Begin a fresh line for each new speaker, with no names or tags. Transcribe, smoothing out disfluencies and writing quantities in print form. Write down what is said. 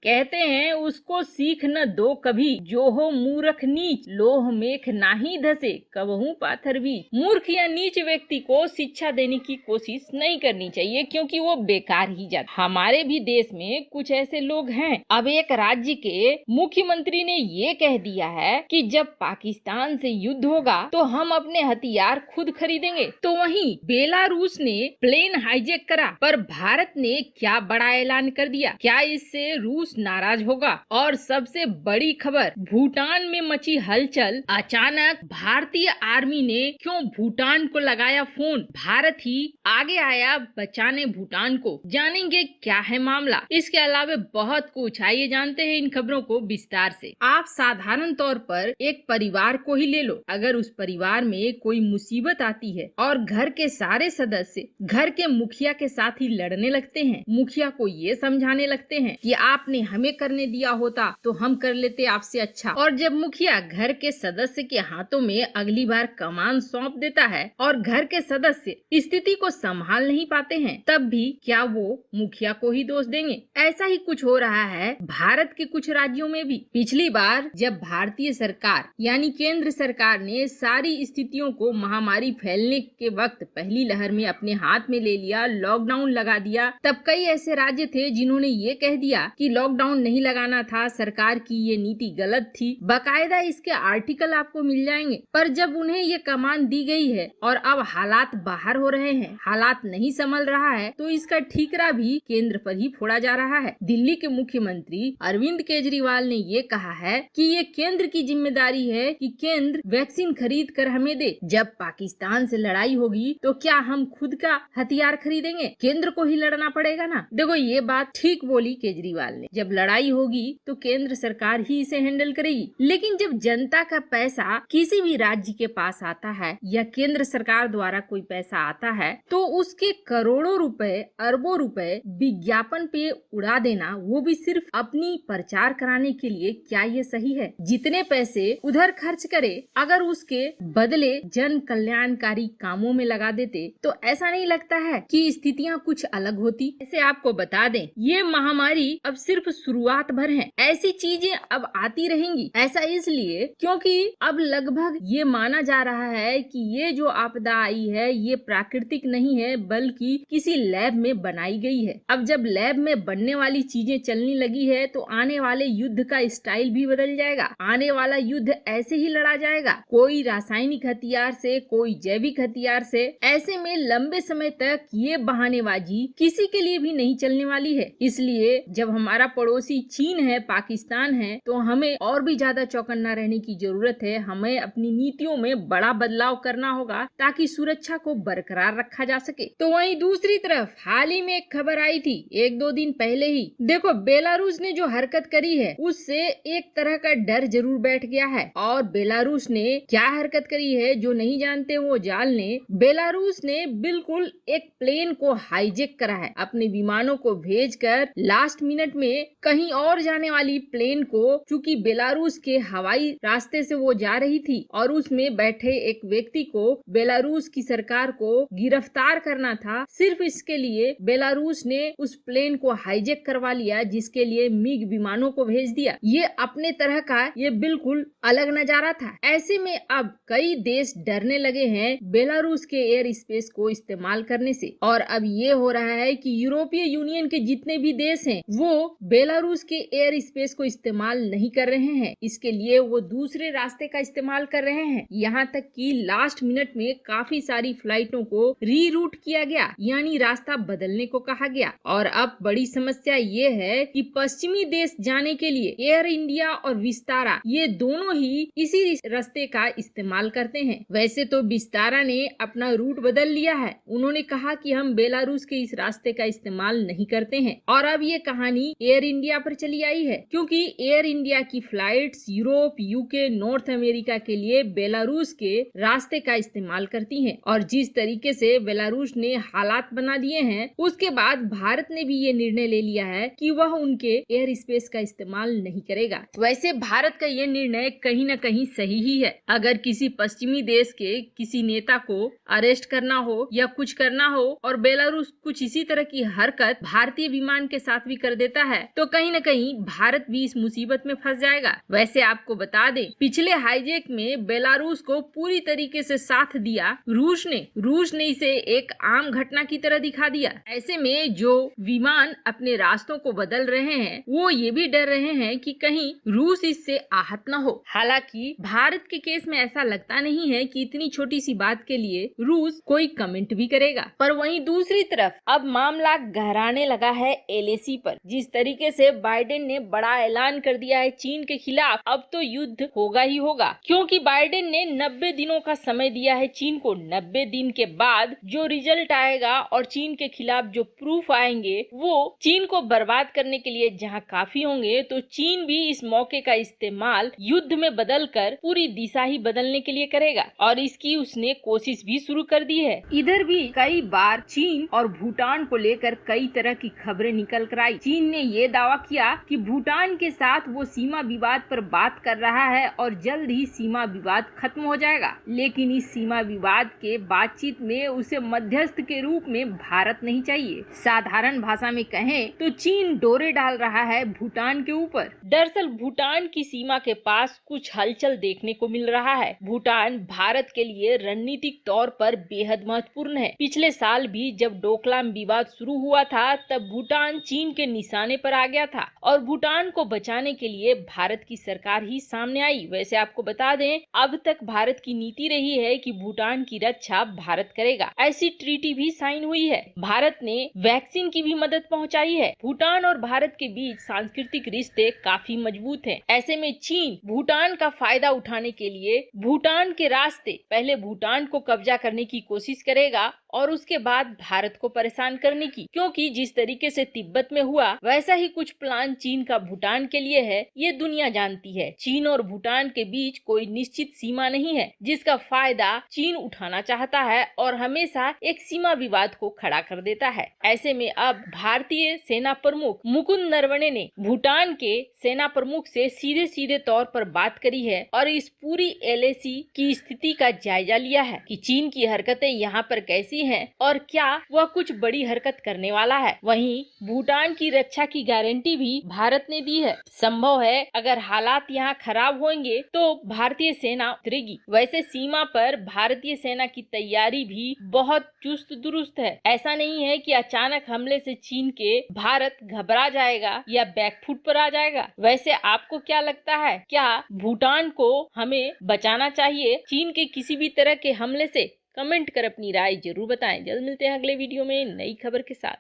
कहते हैं उसको सीख न दो कभी, जो हो मूर्ख नीच, लोह मेख नाही धसे, कबहू पाथर भी। मूर्ख या नीच व्यक्ति को शिक्षा देने की कोशिश नहीं करनी चाहिए, क्योंकि वो बेकार ही जाता। हमारे भी देश में कुछ ऐसे लोग हैं। अब एक राज्य के मुख्यमंत्री ने ये कह दिया है कि जब पाकिस्तान से युद्ध होगा तो हम अपने हथियार खुद खरीदेंगे। तो वहीं बेलारूस ने प्लेन हाईजैक करा, पर भारत ने क्या बड़ा ऐलान कर दिया। क्या इससे रूस नाराज होगा? और सबसे बड़ी खबर, भूटान में मची हलचल। अचानक भारतीय आर्मी ने क्यों भूटान को लगाया फोन? भारत ही आगे आया बचाने भूटान को। जानेंगे क्या है मामला। इसके अलावा बहुत कुछ, आइए जानते हैं इन खबरों को विस्तार से। आप साधारण तौर पर एक परिवार को ही ले लो। अगर उस परिवार में कोई मुसीबत आती है और घर के सारे सदस्य घर के मुखिया के साथ ही लड़ने लगते हैं, मुखिया को ये समझाने लगते हैं कि आपने हमें करने दिया होता तो हम कर लेते आपसे अच्छा। और जब मुखिया घर के सदस्य के हाथों में अगली बार कमान सौंप देता है और घर के सदस्य स्थिति को संभाल नहीं पाते हैं, तब भी क्या वो मुखिया को ही दोष देंगे? ऐसा ही कुछ हो रहा है भारत के कुछ राज्यों में भी। पिछली बार जब भारतीय सरकार यानी केंद्र सरकार ने सारी स्थितियों को महामारी फैलने के वक्त पहली लहर में अपने हाथ में ले लिया, लॉकडाउन लगा दिया, तब कई ऐसे राज्य थे जिन्होंने ये कह दिया कि लॉकडाउन नहीं लगाना था, सरकार की ये नीति गलत थी। बाकायदा इसके आर्टिकल आपको मिल जाएंगे। पर जब उन्हें ये कमान दी गई है और अब हालात बाहर हो रहे हैं, हालात नहीं संभल रहा है, तो इसका ठीकरा भी केंद्र पर ही फोड़ा जा रहा है। दिल्ली के मुख्यमंत्री अरविंद केजरीवाल ने ये कहा है कि ये केंद्र की जिम्मेदारी है कि केंद्र वैक्सीन खरीद कर हमें दे। जब पाकिस्तान से लड़ाई होगी तो क्या हम खुद का हथियार खरीदेंगे? केंद्र को ही लड़ना पड़ेगा ना। देखो ये बात ठीक बोली केजरीवाल ने। जब लड़ाई होगी तो केंद्र सरकार ही इसे हैंडल करेगी। लेकिन जब जनता का पैसा किसी भी राज्य के पास आता है या केंद्र सरकार द्वारा कोई पैसा आता है, तो उसके करोड़ों रुपए, अरबों रुपए विज्ञापन पे उड़ा देना, वो भी सिर्फ अपनी प्रचार कराने के लिए, क्या ये सही है? जितने पैसे उधर खर्च करे, अगर उसके बदले जन कल्याणकारी कामों में लगा देते तो ऐसा नहीं लगता है कि स्थितियाँ कुछ अलग होती। ऐसे आपको बता दें, ये महामारी अब सिर्फ शुरुआत भर है। ऐसी चीजें अब आती रहेंगी। ऐसा इसलिए क्योंकि अब लगभग ये माना जा रहा है कि ये जो आपदा आई है ये प्राकृतिक नहीं है, बल्कि किसी लैब में बनाई गई है। अब जब लैब में बनने वाली चीजें चलने लगी है तो आने वाले युद्ध का स्टाइल भी बदल जाएगा। आने वाला युद्ध ऐसे ही लड़ा जाएगा, कोई रासायनिक हथियार से, कोई जैविक हथियार से। ऐसे में लंबे समय तक ये बहानेबाजी किसी के लिए भी नहीं चलने वाली है। इसलिए जब हमारा पड़ोसी चीन है, पाकिस्तान है, तो हमें और भी ज्यादा चौकन्ना रहने की जरूरत है। हमें अपनी नीतियों में बड़ा बदलाव करना होगा ताकि सुरक्षा को बरकरार रखा जा सके। तो वहीं दूसरी तरफ हाल ही में एक खबर आई थी, 1-2 दिन पहले ही। देखो बेलारूस ने जो हरकत करी है उससे एक तरह का डर जरूर बैठ गया है। और बेलारूस ने क्या हरकत करी है जो नहीं जानते वो जान ले। बेलारूस ने बिल्कुल एक प्लेन को हाईजैक करा है। अपने विमानों को भेजकर लास्ट मिनट में कहीं और जाने वाली प्लेन को, चूंकि बेलारूस के हवाई रास्ते से वो जा रही थी और उसमें बैठे एक व्यक्ति को बेलारूस की सरकार को गिरफ्तार करना था, सिर्फ इसके लिए बेलारूस ने उस प्लेन को हाईजैक करवा लिया, जिसके लिए मिग विमानों को भेज दिया। ये अपने तरह का ये बिल्कुल अलग नजारा था। ऐसे में अब कई देश डरने लगे हैं बेलारूस के एयर स्पेस को इस्तेमाल करने से। और अब ये हो रहा है कि यूरोपीय यूनियन के जितने भी देश हैं वो बेलारूस के एयर स्पेस को इस्तेमाल नहीं कर रहे हैं। इसके लिए वो दूसरे रास्ते का इस्तेमाल कर रहे हैं। यहाँ तक कि लास्ट मिनट में काफी सारी फ्लाइटों को रीरूट किया गया, यानी रास्ता बदलने को कहा गया। और अब बड़ी समस्या ये है कि पश्चिमी देश जाने के लिए एयर इंडिया और विस्तारा, ये दोनों ही इसी रास्ते का इस्तेमाल करते हैं। वैसे तो विस्तारा ने अपना रूट बदल लिया है। उन्होंने कहा कि हम बेलारूस के इस रास्ते का इस्तेमाल नहीं करते हैं। और अब ये कहानी एयर इंडिया पर चली आई है, क्योंकि एयर इंडिया की flights Europe, UK, north America के लिए बेलारूस के रास्ते का इस्तेमाल करती हैं। और जिस तरीके से बेलारूस ने हालात बना दिए हैं, उसके बाद भारत ने भी ये निर्णय ले लिया है कि वह उनके एयर स्पेस का इस्तेमाल नहीं करेगा। वैसे भारत का ये निर्णय कहीं न कहीं सही ही है। अगर किसी पश्चिमी देश के किसी नेता को अरेस्ट करना हो या कुछ करना हो और बेलारूस कुछ इसी तरह की हरकत भारतीय विमान के साथ भी कर देता है, तो कहीं न कहीं भारत भी इस मुसीबत में फंस जाएगा। वैसे आपको बता दें, पिछले हाईजैक में बेलारूस को पूरी तरीके से साथ दिया रूस ने इसे एक आम घटना की तरह दिखा दिया। ऐसे में जो विमान अपने रास्तों को बदल रहे हैं, वो ये भी डर रहे हैं कि कहीं रूस इससे आहत न हो। हालांकि भारत के केस में ऐसा लगता नहीं है कि इतनी छोटी सी बात के लिए रूस कोई कमेंट भी करेगा। पर वहीं दूसरी तरफ अब मामला गहराने लगा है एलएसी पर। जिस तरीके से बाइडेन ने बड़ा ऐलान कर दिया है चीन के खिलाफ, अब तो युद्ध होगा ही होगा, क्योंकि बाइडेन ने 90 दिनों का समय दिया है चीन को। 90 दिन के बाद जो रिजल्ट आएगा और चीन के खिलाफ जो प्रूफ आएंगे, वो चीन को बर्बाद करने के लिए जहां काफी होंगे, तो चीन भी इस मौके का इस्तेमाल युद्ध में बदलकर पूरी दिशा ही बदलने के लिए करेगा और इसकी उसने कोशिश भी शुरू कर दी है। इधर भी कई बार चीन और भूटान को लेकर कई तरह की खबरें निकल कर आई। चीन ने ये दावा किया कि भूटान के साथ वो सीमा विवाद पर बात कर रहा है और जल्द ही सीमा विवाद खत्म हो जाएगा। लेकिन इस सीमा विवाद के बातचीत में उसे मध्यस्थ के रूप में भारत नहीं चाहिए। साधारण भाषा में कहें तो चीन डोरे डाल रहा है भूटान के ऊपर। दरअसल भूटान की सीमा के पास कुछ हलचल देखने को मिल रहा है। भूटान भारत के लिए रणनीतिक तौर पर बेहद महत्वपूर्ण है। पिछले साल भी जब डोकलाम विवाद शुरू हुआ था, तब भूटान चीन के निशाने पर आ गया था और भूटान को बचाने के लिए भारत की सरकार ही सामने आई। वैसे आपको बता दें, अब तक भारत की नीति रही है कि भूटान की रक्षा भारत करेगा। ऐसी ट्रीटी भी साइन हुई है। भारत ने वैक्सीन की भी मदद पहुंचाई है। भूटान और भारत के बीच सांस्कृतिक रिश्ते काफी मजबूत हैं। ऐसे में चीन भूटान का फायदा उठाने के लिए भूटान के रास्ते पहले भूटान को कब्जा करने की कोशिश करेगा और उसके बाद भारत को परेशान करने की, क्योंकि जिस तरीके से तिब्बत में हुआ वैसा ही कुछ प्लान चीन का भूटान के लिए है, ये दुनिया जानती है। चीन और भूटान के बीच कोई निश्चित सीमा नहीं है जिसका फायदा चीन उठाना चाहता है और हमेशा एक सीमा विवाद को खड़ा कर देता है। ऐसे में अब भारतीय सेना प्रमुख मुकुंद नरवणे ने भूटान के सेना प्रमुख से सीधे सीधे तौर पर बात करी है और इस पूरी एलएसी की स्थिति का जायजा लिया है कि चीन की हरकतें यहाँ पर कैसी हैं और क्या वह कुछ बड़ी हरकत करने वाला है। वहीं भूटान की रक्षा की गारंटी भी भारत ने दी है। संभव है अगर हालात यहाँ खराब होंगे तो भारतीय सेना उतरेगी। वैसे सीमा पर भारतीय सेना की तैयारी भी बहुत चुस्त दुरुस्त है। ऐसा नहीं है कि अचानक हमले से चीन के भारत घबरा जाएगा या बैकफुट पर आ जाएगा। वैसे आपको क्या लगता है, क्या भूटान को हमें बचाना चाहिए चीन के किसी भी तरह के हमले से? कमेंट कर अपनी राय जरूर बताएं। जल्द मिलते हैं अगले वीडियो में नई खबर के साथ।